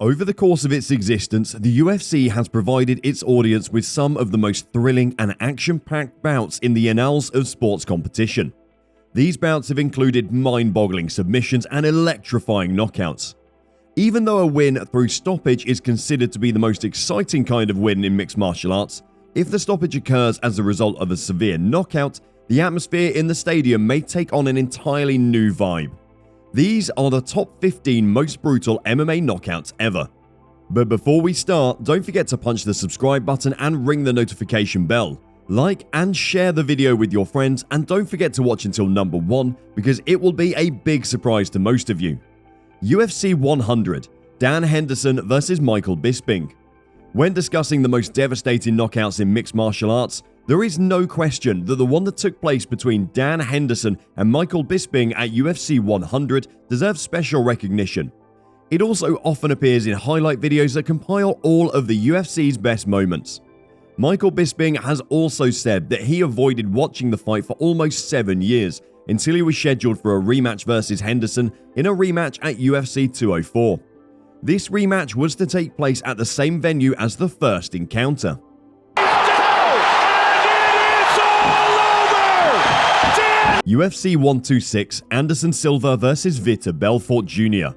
Over the course of its existence, the UFC has provided its audience with some of the most thrilling and action-packed bouts in the annals of sports competition. These bouts have included mind-boggling submissions and electrifying knockouts. Even though a win through stoppage is considered to be the most exciting kind of win in mixed martial arts, if the stoppage occurs as a result of a severe knockout, the atmosphere in the stadium may take on an entirely new vibe. These are the top 15 most brutal MMA knockouts ever. But before we start, don't forget to punch the subscribe button and ring the notification bell. Like and share the video with your friends, and don't forget to watch until number 1 because it will be a big surprise to most of you. UFC 100, Dan Henderson vs Michael Bisping. When discussing the most devastating knockouts in mixed martial arts, there is no question that the one that took place between Dan Henderson and Michael Bisping at UFC 100 deserves special recognition. It also often appears in highlight videos that compile all of the UFC's best moments. Michael Bisping has also said that he avoided watching the fight for almost 7 years until he was scheduled for a rematch versus Henderson in a rematch at UFC 204. This rematch was to take place at the same venue as the first encounter. UFC 126, Anderson Silva vs Vitor Belfort Jr.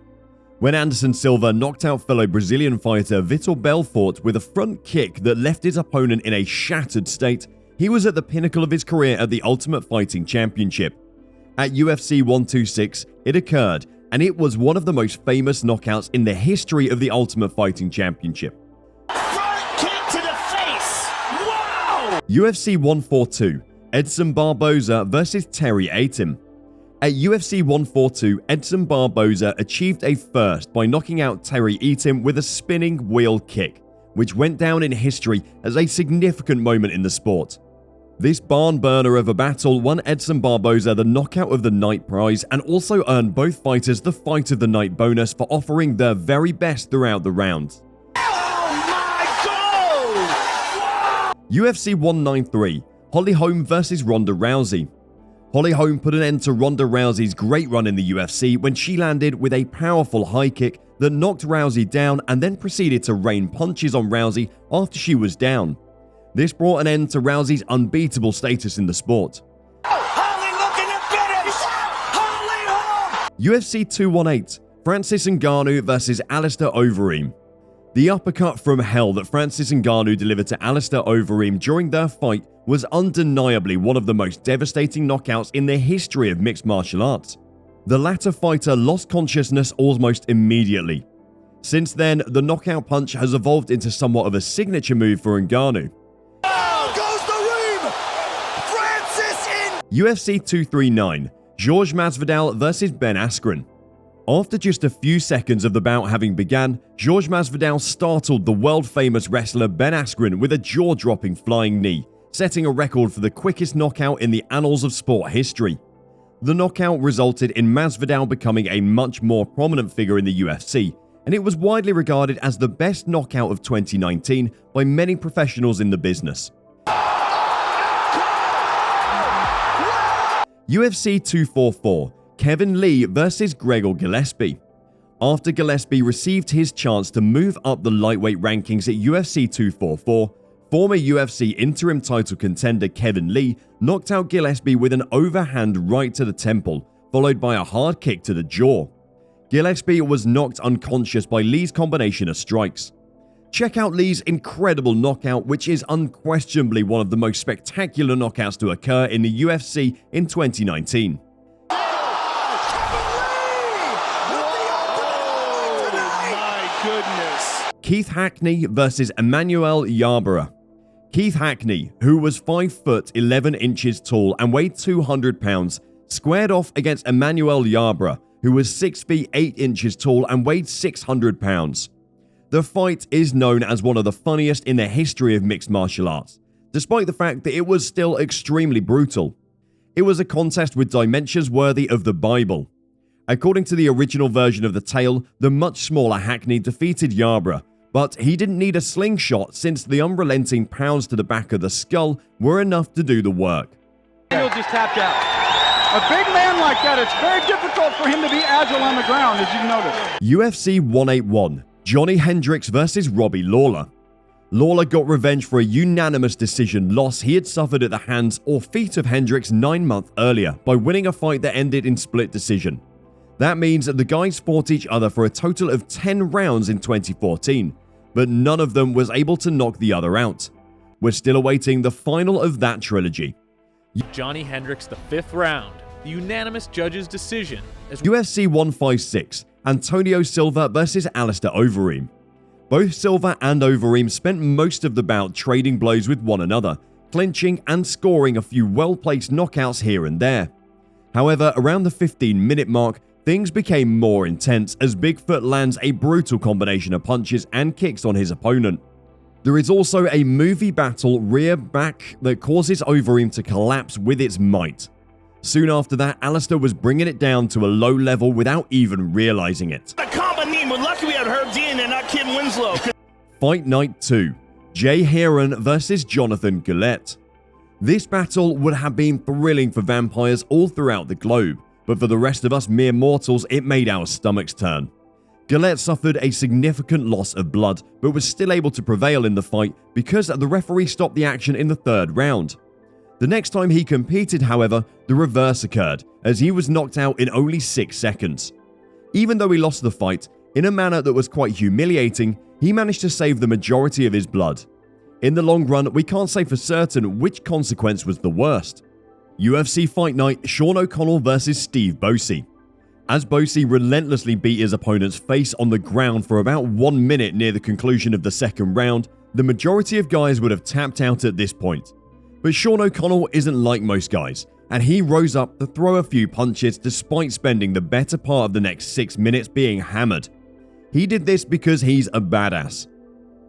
When Anderson Silva knocked out fellow Brazilian fighter Vitor Belfort with a front kick that left his opponent in a shattered state, he was at the pinnacle of his career at the Ultimate Fighting Championship. At UFC 126, it occurred, and it was one of the most famous knockouts in the history of the Ultimate Fighting Championship. Front kick to the face! Wow! UFC 142, Edson Barboza vs Terry Atim. At UFC 142, Edson Barboza achieved a first by knocking out Terry Atim with a spinning wheel kick, which went down in history as a significant moment in the sport. This barn burner of a battle won Edson Barboza the Knockout of the Night prize and also earned both fighters the Fight of the Night bonus for offering their very best throughout the round. Oh my God! UFC 193, Holly Holm vs Ronda Rousey. Holly Holm put an end to Ronda Rousey's great run in the UFC when she landed with a powerful high kick that knocked Rousey down and then proceeded to rain punches on Rousey after she was down. This brought an end to Rousey's unbeatable status in the sport. Holly looking to finish! Holly Holm! UFC 218, Francis Ngannou vs Alistair Overeem. The uppercut from hell that Francis Ngannou delivered to Alistair Overeem during their fight was undeniably one of the most devastating knockouts in the history of mixed martial arts. The latter fighter lost consciousness almost immediately. Since then, the knockout punch has evolved into somewhat of a signature move for Ngannou. UFC 239, Georges Masvidal vs Ben Askren. After just a few seconds of the bout having begun, Georges Masvidal startled the world-famous wrestler Ben Askren with a jaw-dropping flying knee, setting a record for the quickest knockout in the annals of sport history. The knockout resulted in Masvidal becoming a much more prominent figure in the UFC, and it was widely regarded as the best knockout of 2019 by many professionals in the business. UFC 244, Kevin Lee vs Gregor Gillespie. After Gillespie received his chance to move up the lightweight rankings at UFC 244, former UFC interim title contender Kevin Lee knocked out Gillespie with an overhand right to the temple, followed by a hard kick to the jaw. Gillespie was knocked unconscious by Lee's combination of strikes. Check out Lee's incredible knockout, which is unquestionably one of the most spectacular knockouts to occur in the UFC in 2019. Keith Hackney vs Emmanuel Yarbrough. Keith Hackney, who was 5 foot 11 inches tall and weighed 200 pounds, squared off against Emmanuel Yarbrough, who was 6 feet 8 inches tall and weighed 600 pounds. The fight is known as one of the funniest in the history of mixed martial arts, despite the fact that it was still extremely brutal. It was a contest with dimensions worthy of the Bible. According to the original version of the tale, the much smaller Hackney defeated Yarbrough, but he didn't need a slingshot since the unrelenting pounds to the back of the skull were enough to do the work. He'll just tapped out. A big man like that, it's very difficult for him to be agile on the ground, as you've noticed. UFC 181, Johnny Hendricks versus Robbie Lawler. Lawler got revenge for a unanimous decision loss he had suffered at the hands or feet of Hendricks 9 months earlier by winning a fight that ended in split decision. That means that the guys fought each other for a total of 10 rounds in 2014, but none of them was able to knock the other out. We're still awaiting the final of that trilogy. Johnny Hendricks, the 5th round, the unanimous judges' decision. UFC 156, Antonio Silva versus Alistair Overeem. Both Silva and Overeem spent most of the bout trading blows with one another, clinching and scoring a few well-placed knockouts here and there. However, around the 15-minute mark, things became more intense as Bigfoot lands a brutal combination of punches and kicks on his opponent. There is also a movie battle rear back that causes Overeem to collapse with its might. Soon after that, Alistair was bringing it down to a low level without even realizing it. We're lucky we had Herb Dean and not Kim Winslow. Fight Night 2, Hieron versus Jonathan Galette. This battle would have been thrilling for vampires all throughout the globe, but for the rest of us mere mortals, it made our stomachs turn. Galette suffered a significant loss of blood, but was still able to prevail in the fight because the referee stopped the action in the 3rd round. The next time he competed, however, the reverse occurred, as he was knocked out in only 6 seconds. Even though he lost the fight, in a manner that was quite humiliating, he managed to save the majority of his blood. In the long run, we can't say for certain which consequence was the worst. UFC Fight Night, Sean O'Connell versus Steve Bocek. As Bocek relentlessly beat his opponent's face on the ground for about 1 minute near the conclusion of the 2nd round, the majority of guys would have tapped out at this point. But Sean O'Connell isn't like most guys, and he rose up to throw a few punches despite spending the better part of the next 6 minutes being hammered. He did this because he's a badass.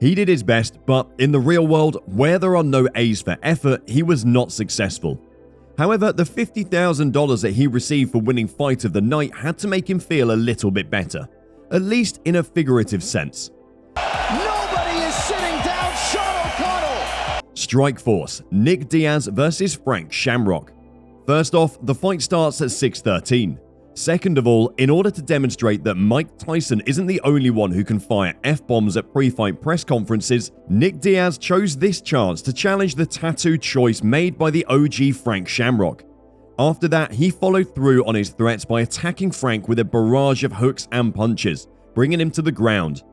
He did his best, but in the real world, where there are no A's for effort, he was not successful. However, the $50,000 that he received for winning Fight of the Night had to make him feel a little bit better, at least in a figurative sense. Nobody is sitting down Sean O'Connell. Strikeforce, Nick Diaz versus Frank Shamrock. First off, the fight starts at 6:13. Second of all, in order to demonstrate that Mike Tyson isn't the only one who can fire F-bombs at pre-fight press conferences, Nick Diaz chose this chance to challenge the tattooed choice made by the OG Frank Shamrock. After that, he followed through on his threats by attacking Frank with a barrage of hooks and punches, bringing him to the ground.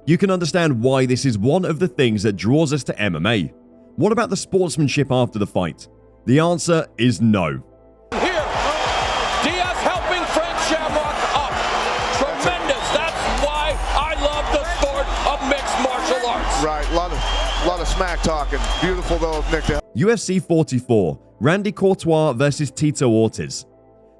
You can understand why this is one of the things that draws us to MMA. What about the sportsmanship after the fight? The answer is no. Right, a lot of smack talking. Beautiful though, Nick. UFC 44, Randy Courtois versus Tito Ortiz.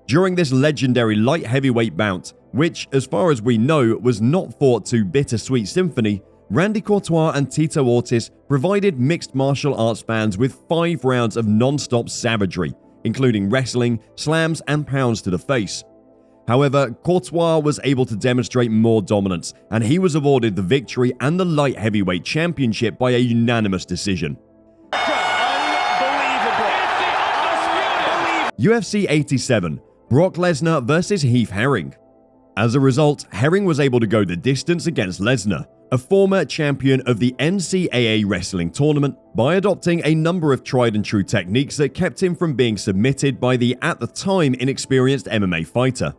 During this legendary light heavyweight bout, which, as far as we know, was not fought to bittersweet symphony, Randy Courtois and Tito Ortiz provided mixed martial arts fans with 5 rounds of non-stop savagery, including wrestling, slams, and pounds to the face. However, Courtois was able to demonstrate more dominance, and he was awarded the victory and the light heavyweight championship by a unanimous decision. UFC 87, Brock Lesnar versus Heath. As a result, Herring was able to go the distance against Lesnar, a former champion of the NCAA wrestling tournament, by adopting a number of tried and true techniques that kept him from being submitted by the, at the time, inexperienced MMA fighter.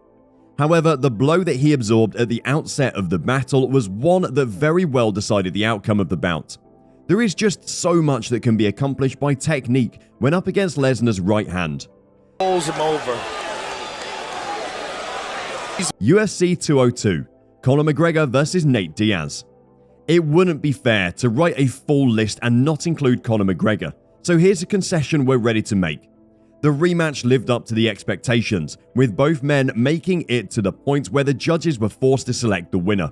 However, the blow that he absorbed at the outset of the battle was one that very well decided the outcome of the bout. There is just so much that can be accomplished by technique when up against Lesnar's right hand. Pulls him over. UFC 202, Conor McGregor versus Nate Diaz. It wouldn't be fair to write a full list and not include Conor McGregor, so here's a concession we're ready to make. The rematch lived up to the expectations, with both men making it to the point where the judges were forced to select the winner.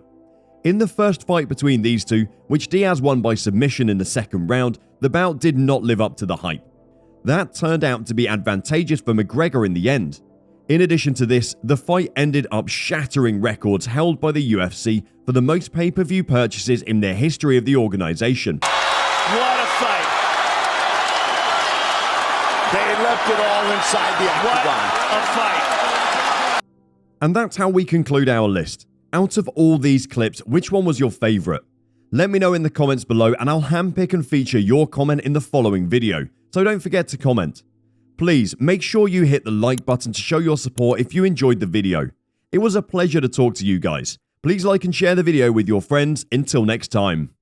In the first fight between these two, which Diaz won by submission in the 2nd round, the bout did not live up to the hype. That turned out to be advantageous for McGregor in the end. In addition to this, the fight ended up shattering records held by the UFC for the most pay-per-view purchases in their history of the organization. What a fight. They left it all inside the octagon. What a fight. And that's how we conclude our list. Out of all these clips, which one was your favourite? Let me know in the comments below and I'll handpick and feature your comment in the following video, so don't forget to comment. Please make sure you hit the like button to show your support if you enjoyed the video. It was a pleasure to talk to you guys. Please like and share the video with your friends. Until next time.